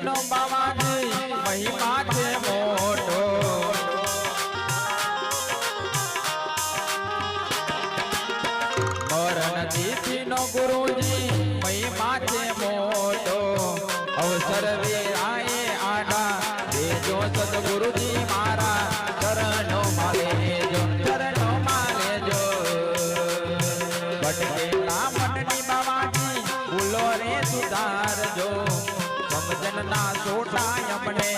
નો બાવાજી મહિમા છે મોટો તિથિ નો ગુરુજી મહિમા છે મોટો અવસર વેરાએ આડા દેજો સદગુરુજી મારા ચરણો માં લેજો ભટકેલા મનની બાવાજી ભૂલો રે સુધારજો સમજણ ના સોટા અમને